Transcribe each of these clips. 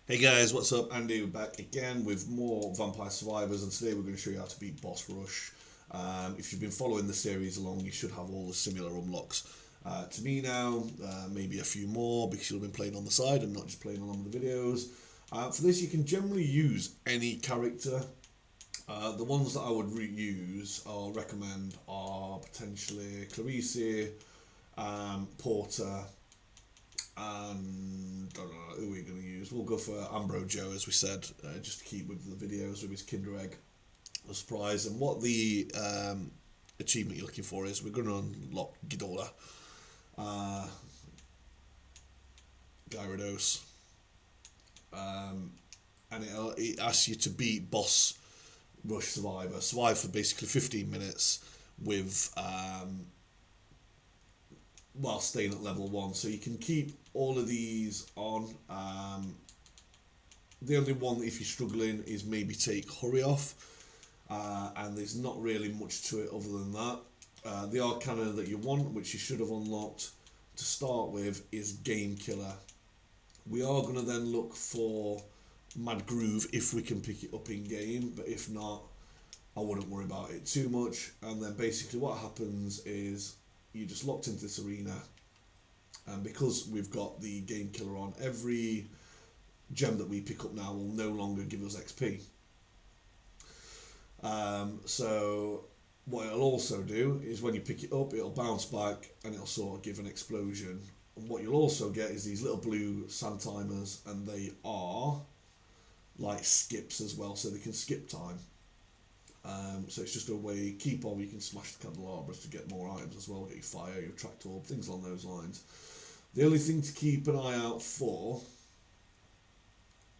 Hey guys, what's up? Andy back again with more Vampire Survivors, and today we're going to show you how to beat Boss Rush. If you've been following the series along, you should have all the similar unlocks. To me now, maybe a few more because you've been playing on the side and not just playing along with the videos. For this, you can generally use any character. The ones that I would use or recommend are potentially Clarice, Porter, and I don't know who we're going to use. We'll go for ambrojoe, as we said, just to keep with the videos with his Kinder Egg, the surprise. And what the achievement you're looking for is, we're going to unlock GIDORAH, uh, Gyrounton, and it asks you to beat Boss Rush Survivor. Survive for basically 15 minutes with while staying at level 1. So you can keep all of these on. The only one, if you're struggling, is maybe take Hurry Off. And there's not really much to it other than that. The Arcana that you want, which you should have unlocked to start with, is Game Killer. We are going to then look for Mad Groove if we can pick it up in game, but if not, I wouldn't worry about it too much. And then basically what happens is you're just locked into this arena, and because we've got the Game Killer on, every gem that we pick up now will no longer give us XP. So what it'll also do is when you pick it up, it'll bounce back and it'll sort of give an explosion. And what you'll also get is these little blue sand timers, and they are like skips as well, so they can skip time. So it's just a way, keep on, you can smash the candelabras to get more items as well, get your fire, your tractor, things along those lines. The only thing to keep an eye out for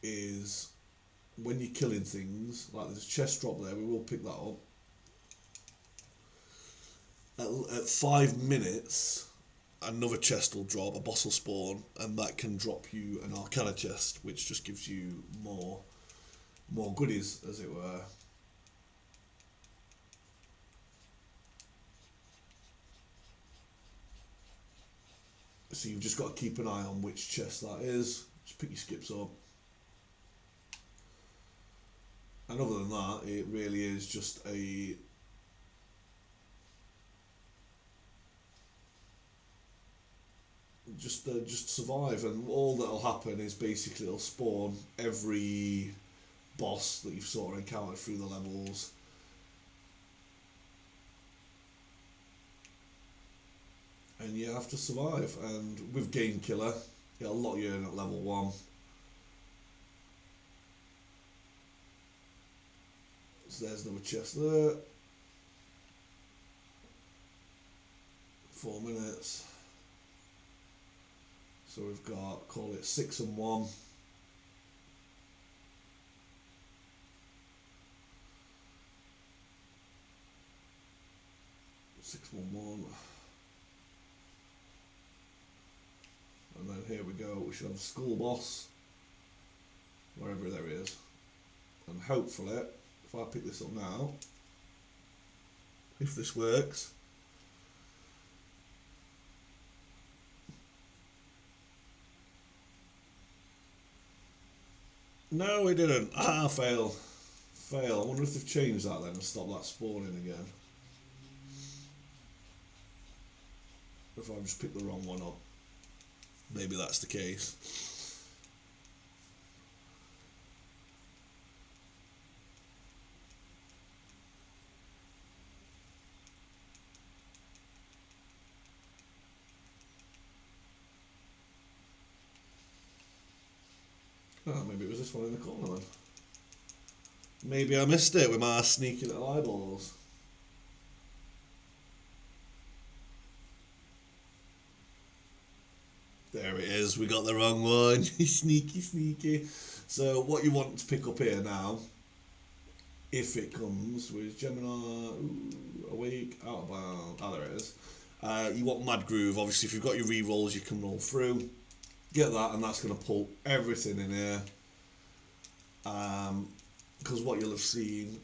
is when you're killing things, like there's a chest drop there, we will pick that up. At 5 minutes, another chest will drop, a boss will spawn, and that can drop you an Arcana chest, which just gives you more goodies, as it were. So you've just got to keep an eye on which chest that is. Just pick your skips up. And other than that, it really is just a just survive, and all that'll happen is basically it'll spawn every boss that you've sort of encountered through the levels. And you have to survive. And with Game Killer, it'll lock you in at level 1. So there's another chest there. 4 minutes. So we've got, call it 6 and 1. Six, 1, 1. And then here we go, we should have a school boss, wherever there is. And hopefully, if I pick this up now, if this works, no, it didn't. Ah, fail. Fail. I wonder if they've changed that then and stopped that spawning again. If I just picked the wrong one up. Maybe that's the case. Oh, maybe it was this one in the corner then. Maybe I missed it with my sneaky little eyeballs. There it is, we got the wrong one. Sneaky, sneaky. So what you want to pick up here now, if it comes, with Gemini, awake, out of bound, there it is. You want Mad Groove, obviously if you've got your rerolls you can roll through. Get that, and that's going to pull everything in here. Because what you'll have seen,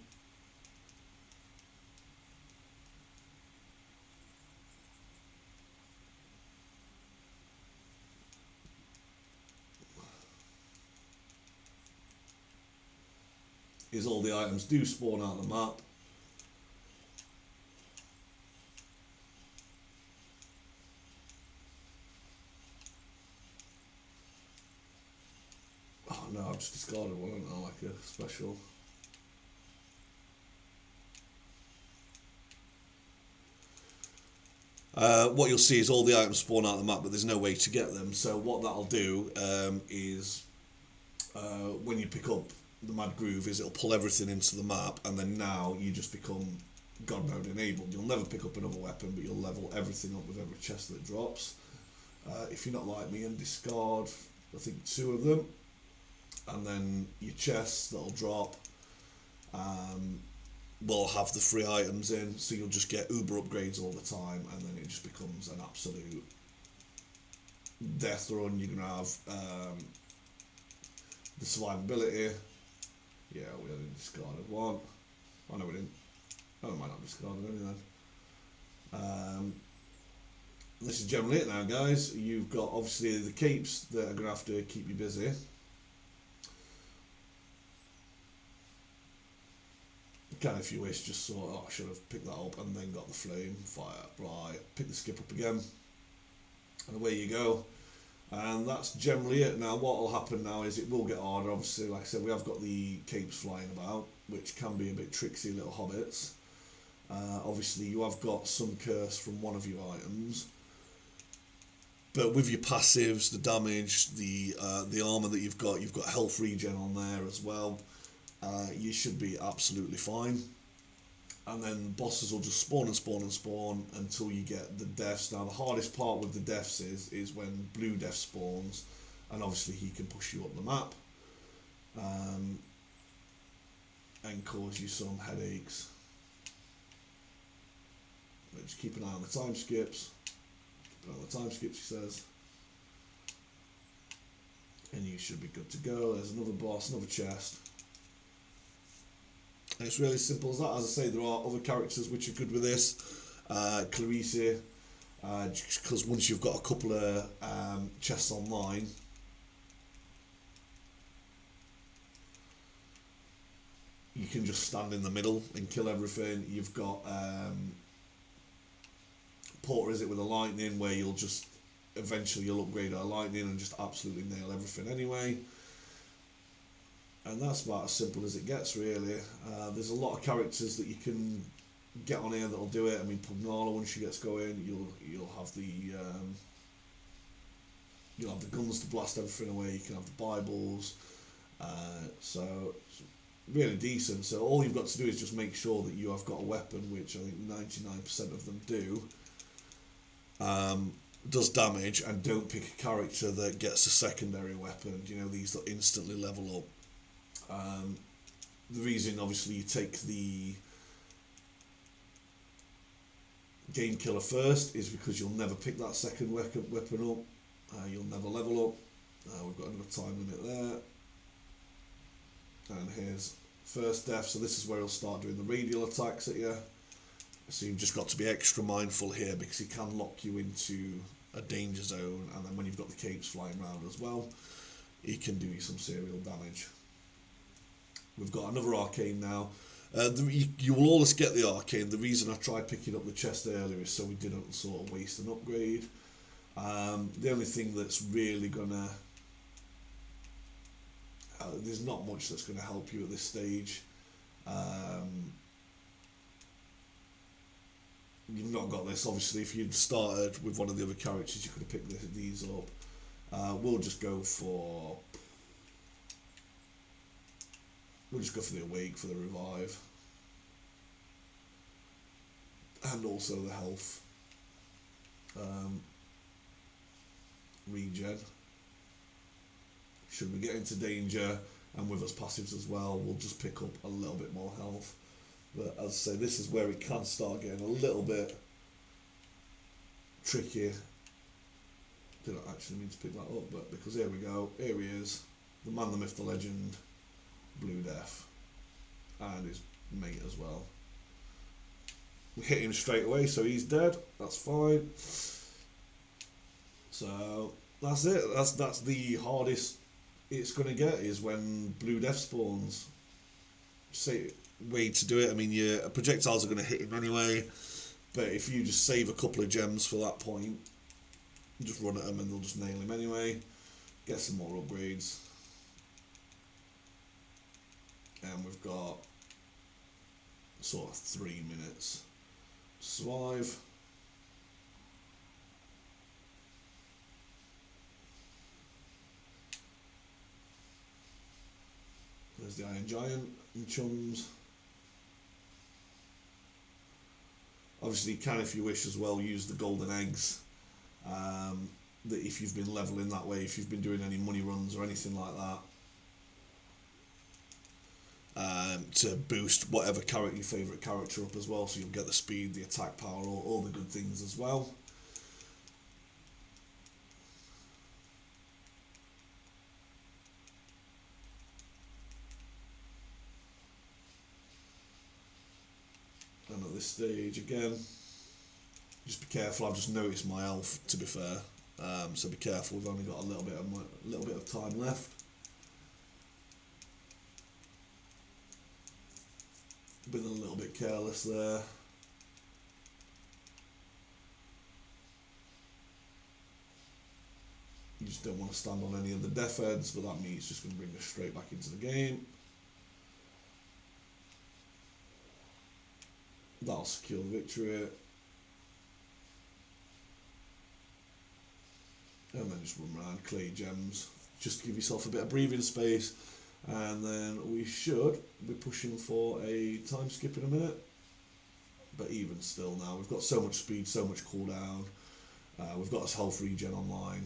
is all the items do spawn out of the map. Oh no, I've just discarded one, haven't I, like a special. What you'll see is all the items spawn out of the map, but there's no way to get them. So what that'll do is when you pick up the Mad Groove, is it'll pull everything into the map, and then now you just become God Mode enabled. You'll never pick up another weapon, but you'll level everything up with every chest that drops. If you're not like me, and discard, I think 2 of them, and then your chests that'll drop will have the free items in, so you'll just get uber upgrades all the time, and then it just becomes an absolute death run. You're gonna have the survivability. Yeah, we only discarded one. Oh no, we didn't. Oh, I might not discard any then. This is generally it now, guys. You've got obviously the capes that are gonna have to keep you busy. Can, if you wish, just sort of, I should have picked that up and then got the flame fire. Right, pick the skip up again, and away you go. And that's generally it. Now, what will happen now is it will get harder. Obviously, like I said, we have got the capes flying about, which can be a bit tricksy little hobbits. Obviously, you have got some curse from one of your items, but with your passives, the damage, the armor that you've got health regen on there as well. You should be absolutely fine. And then bosses will just spawn and spawn and spawn until you get the deaths. Now the hardest part with the deaths is when blue death spawns, and obviously he can push you up the map and cause you some headaches. But just keep an eye on the time skips. Keep an eye on the time skips, he says. And you should be good to go. There's another boss, another chest. And it's really simple as that. As I say, there are other characters which are good with this. Clarice, because once you've got a couple of chests online, you can just stand in the middle and kill everything. You've got Porter, is it, with a lightning, where you'll just eventually you'll upgrade a lightning and just absolutely nail everything anyway. And that's about as simple as it gets, really. There's a lot of characters that you can get on here that'll do it. I mean, Pugnala, once she gets going, you'll have the guns to blast everything away. You can have the Bibles, so it's really decent. So all you've got to do is just make sure that you have got a weapon, which I think 99% of them do. Does damage, and don't pick a character that gets a secondary weapon. You know, these that instantly level up. The reason, obviously, you take the game killer first is because you'll never pick that second weapon up. You'll never level up. We've got another time limit there. And here's first death. So this is where he'll start doing the radial attacks at you. So you've just got to be extra mindful here, because he can lock you into a danger zone. And then when you've got the capes flying around as well, he can do you some serial damage. We've got another arcane now. You will always get the arcane. The reason I tried picking up the chest earlier is so we didn't sort of waste an upgrade. The only thing that's really gonna... there's not much that's going to help you at this stage. You've not got this. Obviously, if you'd started with one of the other characters, you could have picked these up. We'll just go for... We'll just go for the Awake, for the Revive. And also the Health. Regen. Should we get into danger, and with us passives as well, we'll just pick up a little bit more health. But as I say, this is where it can start getting a little bit tricky. Didn't actually mean to pick that up, but because here we go, here he is, the man, the myth, the legend, Blue Death, and his mate as well. We hit him straight away, so he's dead. That's fine. So that's it. That's the hardest it's going to get, is when Blue Death spawns. way to do it. I mean, your projectiles are going to hit him anyway, but if you just save a couple of gems for that point, just run at them and they'll just nail him anyway. Get some more upgrades. And we've got sort of 3 minutes to survive. There's the Iron Giant and chums. Obviously you can, if you wish as well, use the golden eggs. That if you've been leveling that way, if you've been doing any money runs or anything like that, to boost whatever your favourite character up as well, so you'll get the speed, the attack power, all the good things as well. And at this stage again, just be careful. I've just noticed my health, to be fair, so be careful. We've only got a little bit of time left. Been a little bit careless there. You just don't want to stand on any of the death heads, but that means it's just going to bring us straight back into the game. That'll secure the victory. And then just run around, clear gems, just give yourself a bit of breathing space, and then we should be pushing for a time skip in a minute. But even still now, we've got so much speed, so much cooldown, we've got this health regen online,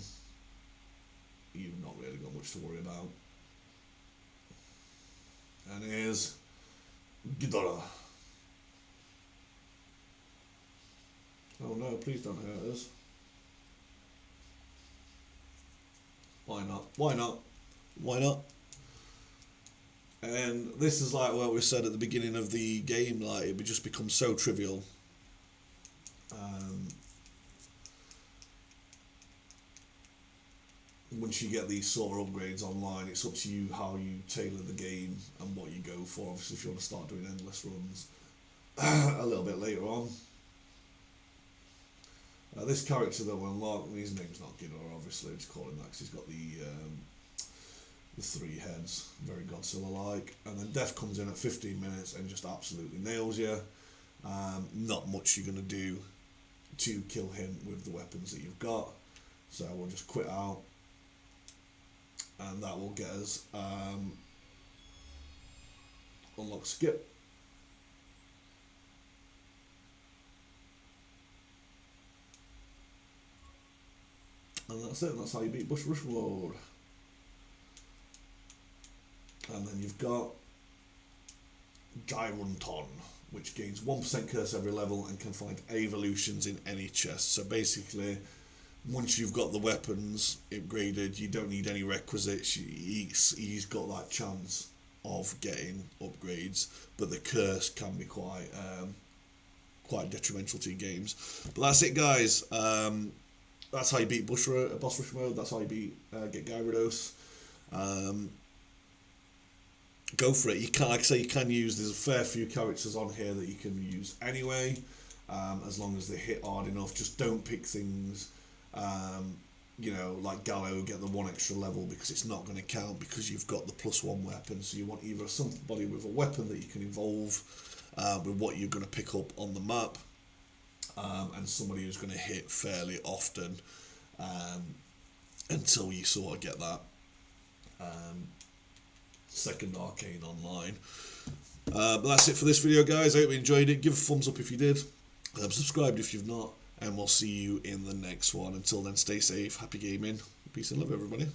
you've not really got much to worry about. And here's GIDORAH. Oh no, please don't hurt us. Why not? Why not? Why not? And this is like what we said at the beginning of the game, like it would just become so trivial. Once you get these sort of upgrades online, it's up to you how you tailor the game and what you go for. Obviously, if you want to start doing endless runs a little bit later on. This character that we'll unlock, his name's not GIDORAH, obviously, just call him that because he's got the 3 heads, very Godzilla-like. And then Death comes in at 15 minutes and just absolutely nails you. Not much you're going to do to kill him with the weapons that you've got. So we'll just quit out. And that will get us unlock skip. And that's it, that's how you beat Bush Rush Mode. And then you've got Gyrounton, which gains 1% curse every level and can find evolutions in any chest. So basically, once you've got the weapons upgraded, you don't need any requisites. He's got that chance of getting upgrades, but the curse can be quite detrimental to your games. But that's it, guys. That's how you beat Boss Rush Mode. That's how you get Gyrounton. Go for it. You can, like I say, you can use. There's a fair few characters on here that you can use anyway, as long as they hit hard enough. Just don't pick things, you know, like Gallo, get the 1 extra level, because it's not going to count because you've got the +1 weapon. So you want either somebody with a weapon that you can evolve with what you're going to pick up on the map. And somebody who's going to hit fairly often until you sort of get that second arcane online. But that's it for this video, guys. I hope you enjoyed it. Give a thumbs up if you did. Subscribe if you've not. And we'll see you in the next one. Until then, stay safe. Happy gaming. Peace and love, everybody.